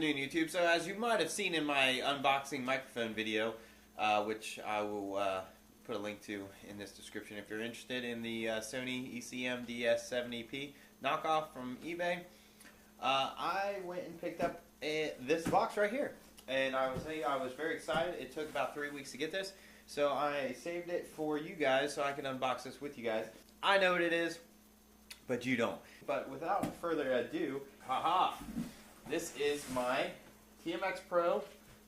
afternoon, YouTube. So as you might have seen in my unboxing microphone video, which I will put a link to in this description if you're interested in the Sony ECM DS7EP knockoff from eBay, I went and picked up this box right here. And I will tell you, I was very excited. It took about 3 weeks to get this, so I saved it for you guys so I can unbox this with you guys. I know what it is, but you don't. But without further ado, haha, this is my TMX Pro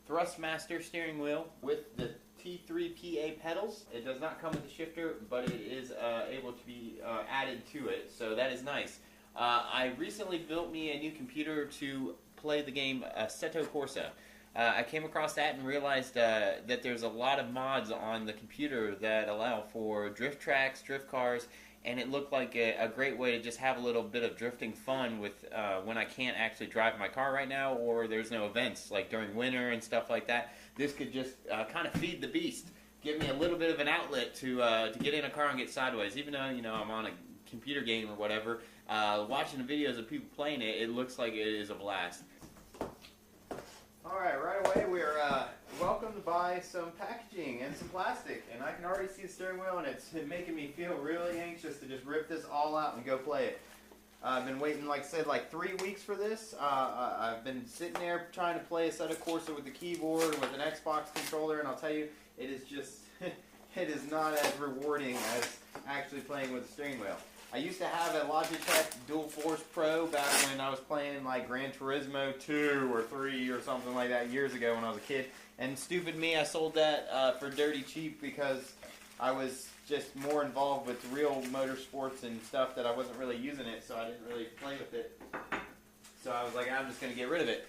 Thrustmaster steering wheel with the t3pa pedals. It does not come with a shifter, but it is able to be added to it, so that is nice. I recently built me a new computer to play the game Assetto Corsa. I came across that and realized that there's a lot of mods on the computer that allow for drift tracks, drift cars, and it looked like a great way to just have a little bit of drifting fun with when I can't actually drive my car right now, or there's no events like during winter and stuff like that. This could just kind of feed the beast, give me a little bit of an outlet to get in a car and get sideways. Even though I'm on a computer game or whatever, watching the videos of people playing it, it looks like it is a blast. Alright, right away we're welcomed by some packaging and some plastic, and I can already see the steering wheel, and it's making me feel really anxious to just rip this all out and go play it. I've been waiting, like I said, like 3 weeks for this. I've been sitting there trying to play Assetto Corsa with the keyboard, with an Xbox controller, and I'll tell you, it is just, it is not as rewarding as actually playing with the steering wheel. I used to have a Logitech Dual Force Pro back when I was playing like Gran Turismo 2 or 3 or something like that years ago when I was a kid. And stupid me, I sold that for dirty cheap because I was just more involved with real motorsports and stuff that I wasn't really using it, so I didn't really play with it. So I was like, I'm just going to get rid of it.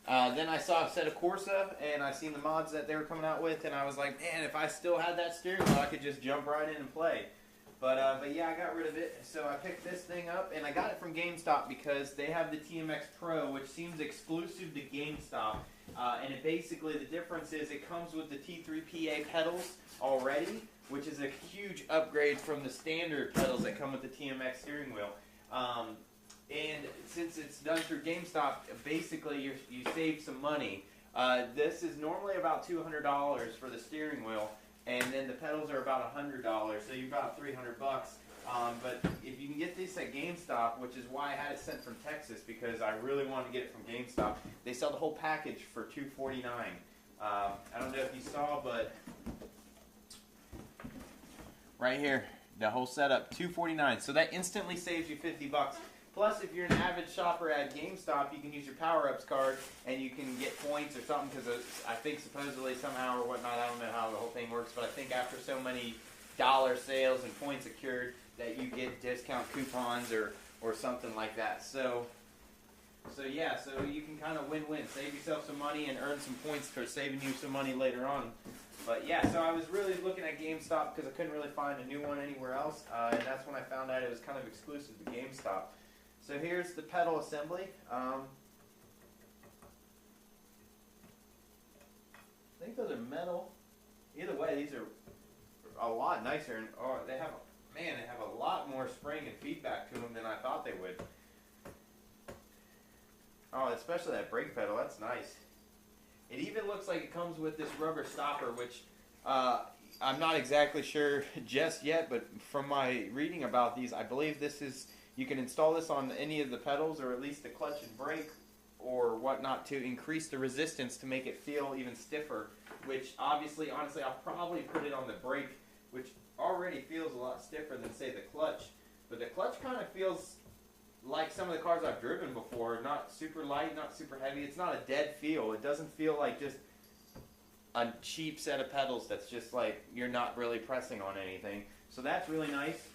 Then I saw Assetto Corsa, and I seen the mods that they were coming out with, and I was like, man, if I still had that steering wheel, I could just jump right in and play. But yeah, I got rid of it, so I picked this thing up, and I got it from GameStop because they have the TMX Pro, which seems exclusive to GameStop, and it basically, the difference is it comes with the t3pa pedals already, which is a huge upgrade from the standard pedals that come with the TMX steering wheel. And since it's done through GameStop, basically you save some money. This is normally about $200 for the steering wheel, and then the pedals are about $100, so you're about $300. But if you can get this at GameStop, which is why I had it sent from Texas, because I really wanted to get it from GameStop, they sell the whole package for $249. I don't know if you saw, but right here, the whole setup, $249. So that instantly saves you $50. Plus, if you're an avid shopper at GameStop, you can use your Power-Ups card, and you can get points or something, because I think supposedly somehow or whatnot, I don't know how the whole thing works, but I think after so many dollar sales and points accrued, that you get discount coupons or something like that. So yeah, so you can kind of win-win. Save yourself some money and earn some points for saving you some money later on. But yeah, so I was really looking at GameStop because I couldn't really find a new one anywhere else, and that's when I found out it was kind of exclusive to GameStop. So here's the pedal assembly. I think those are metal. Either way, these are a lot nicer, and they have a lot more spring and feedback to them than I thought they would. Oh, especially that brake pedal, that's nice. It even looks like it comes with this rubber stopper, which I'm not exactly sure just yet, but from my reading about these, I believe this is, you can install this on any of the pedals, or at least the clutch and brake or whatnot, to increase the resistance to make it feel even stiffer, which obviously, honestly, I'll probably put it on the brake, which already feels a lot stiffer than, say, the clutch. But the clutch kind of feels like some of the cars I've driven before, not super light, not super heavy. It's not a dead feel. It doesn't feel like just a cheap set of pedals that's just like you're not really pressing on anything. So that's really nice.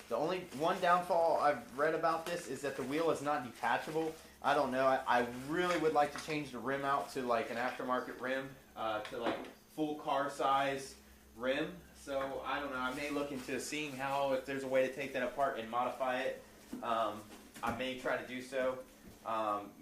The only one downfall I've read about this is that the wheel is not detachable. I don't know. I really would like to change the rim out to like an aftermarket rim, to like full car size rim. So I don't know. I may look into seeing if there's a way to take that apart and modify it. I may try to do so.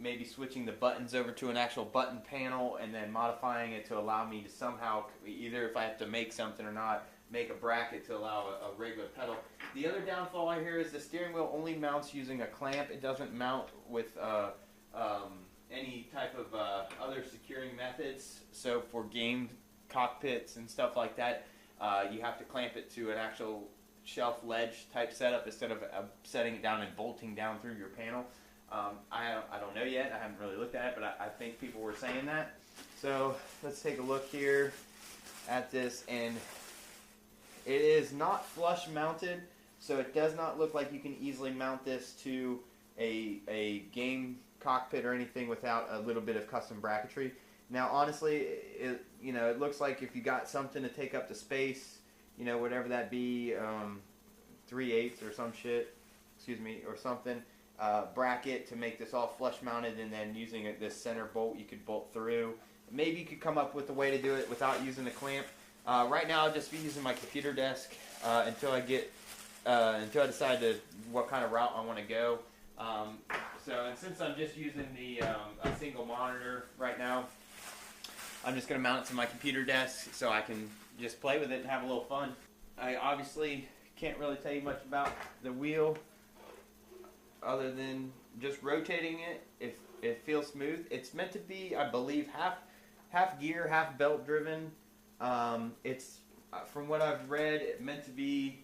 Maybe switching the buttons over to an actual button panel and then modifying it to allow me to somehow, either if I have to make something or not, make a bracket to allow a regular pedal. The other downfall I hear is the steering wheel only mounts using a clamp. It doesn't mount with an So for game cockpits and stuff like that, you have to clamp it to an actual shelf ledge type setup instead of setting it down and bolting down through your panel. I don't know yet. I haven't really looked at it, but I think people were saying that. So let's take a look here at this, and it is not flush mounted, so it does not look like you can easily mount this to a game cockpit or anything without a little bit of custom bracketry. Now, honestly, it looks like if you got something to take up the space, whatever that be, 3/8 or some shit, or something, bracket to make this all flush mounted, and then using this center bolt you could bolt through. Maybe you could come up with a way to do it without using a clamp. Right now, I'll just be using my computer desk until I decide what kind of route I want to go. And since I'm just using a single monitor right now, I'm just going to mount it to my computer desk so I can just play with it and have a little fun. I obviously can't really tell you much about the wheel other than just rotating it. It feels smooth. It's meant to be, I believe, half gear, half belt driven. It's from what I've read, it's meant to be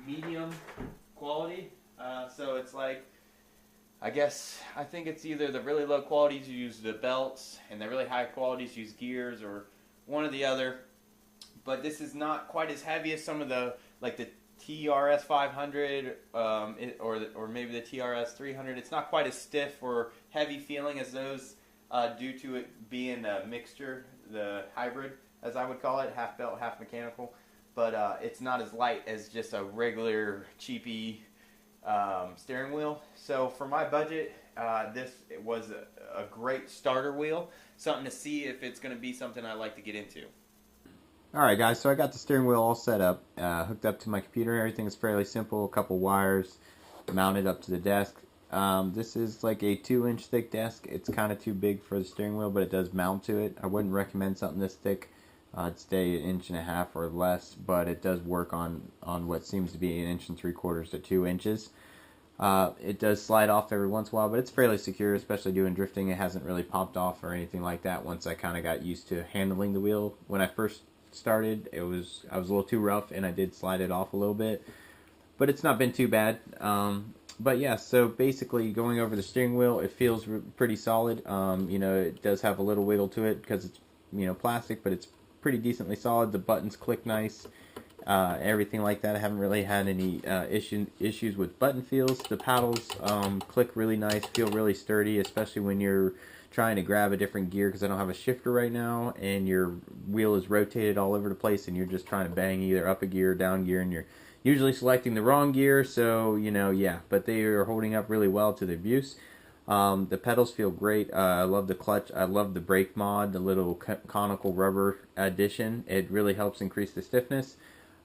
medium quality. So it's like, I think it's either the really low qualities use the belts and the really high qualities use gears, or one or the other. But this is not quite as heavy as some of the TRS 500 or maybe the TRS 300. It's not quite as stiff or heavy feeling as those due to it being a mixture, the hybrid as I would call it, half belt, half mechanical. But it's not as light as just a regular cheapy steering wheel. So for my budget, this was a great starter wheel, something to see if it's going to be something I like to get into. Alright guys, so I got the steering wheel all set up, hooked up to my computer. Everything is fairly simple, a couple wires mounted up to the desk. This is like a 2-inch thick desk. It's kind of too big for the steering wheel, but it does mount to it. I wouldn't recommend something this thick. I'd stay 1.5 inches or less, but it does work on what seems to be 1 3/4 to 2 inches. It does slide off every once in a while, but it's fairly secure, especially doing drifting. It hasn't really popped off or anything like that once I kind of got used to handling the wheel. When I first started, I was a little too rough, and I did slide it off a little bit, but it's not been too bad. But yeah, so basically going over the steering wheel, it feels pretty solid. It does have a little wiggle to it because it's plastic, but it's pretty decently solid. The buttons click nice, everything like that. I haven't really had any issues with button feels. The paddles click really nice, feel really sturdy, especially when you're trying to grab a different gear, because I don't have a shifter right now, and your wheel is rotated all over the place, and you're just trying to bang either up a gear or down gear, and you're usually selecting the wrong gear. So yeah, but they are holding up really well to the abuse. The pedals feel great. I love the clutch. I love the brake mod, the little conical rubber addition. It really helps increase the stiffness.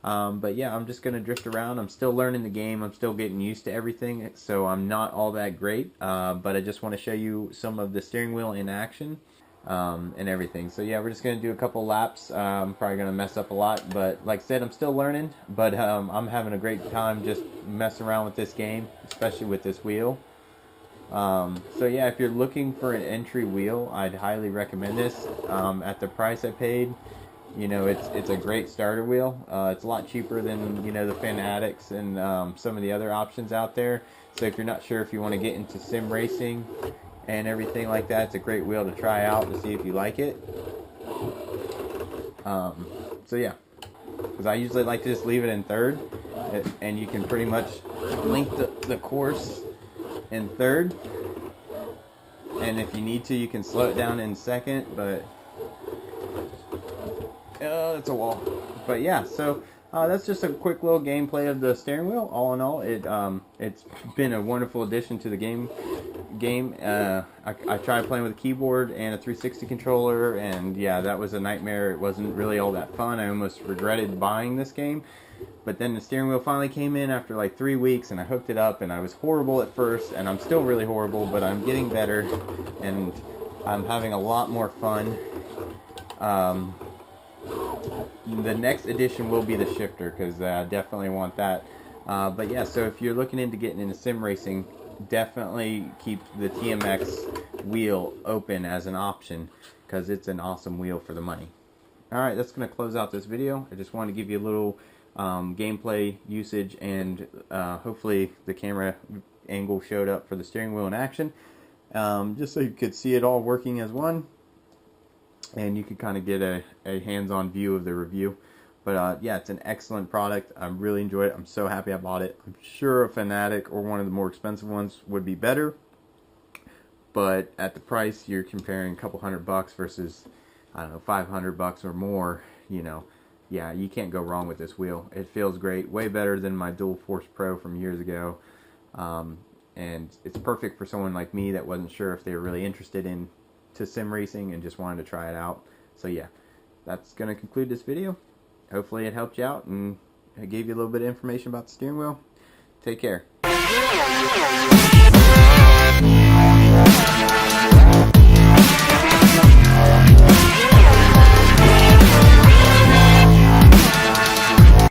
But yeah, I'm just going to drift around. I'm still learning the game. I'm still getting used to everything, so I'm not all that great. But I just want to show you some of the steering wheel in action and everything. So yeah, we're just going to do a couple laps. I'm probably going to mess up a lot, but like I said, I'm still learning. But I'm having a great time just messing around with this game, especially with this wheel. So yeah, if you're looking for an entry wheel, I'd highly recommend this. At the price I paid, it's a great starter wheel. It's a lot cheaper than the Fanatics and some of the other options out there. So if you're not sure if you want to get into sim racing and everything like that, it's a great wheel to try out to see if you like it. So yeah, because I usually like to just leave it in third, and you can pretty much link the course in third, and if you need to, you can slow it down in second, but it's a wall. But yeah, so that's just a quick little gameplay of the steering wheel. All in all, it's been a wonderful addition to the game. I tried playing with a keyboard and a 360 controller, and yeah, that was a nightmare. It wasn't really all that fun. I almost regretted buying this game. But then the steering wheel finally came in after like 3 weeks, and I hooked it up, and I was horrible at first, and I'm still really horrible, but I'm getting better, and I'm having a lot more fun. The next edition will be the shifter, because I definitely want that. But yeah, so if you're looking into getting into sim racing, definitely keep the TMX wheel open as an option, because it's an awesome wheel for the money. Alright, that's going to close out this video. I just wanted to give you a little gameplay usage, and hopefully the camera angle showed up for the steering wheel in action, just so you could see it all working as one, and you could kind of get a hands-on view of the review. But yeah, it's an excellent product. I really enjoy it. I'm so happy I bought it. I'm sure a Fanatic or one of the more expensive ones would be better, but at the price, you're comparing a couple $100 versus, I don't know, $500 or more, you know. Yeah, you can't go wrong with this wheel. It feels great, way better than my Dual Force Pro from years ago. And it's perfect for someone like me that wasn't sure if they were really interested in sim racing and just wanted to try it out. So yeah, that's going to conclude this video. Hopefully it helped you out and I gave you a little bit of information about the steering wheel. Take care.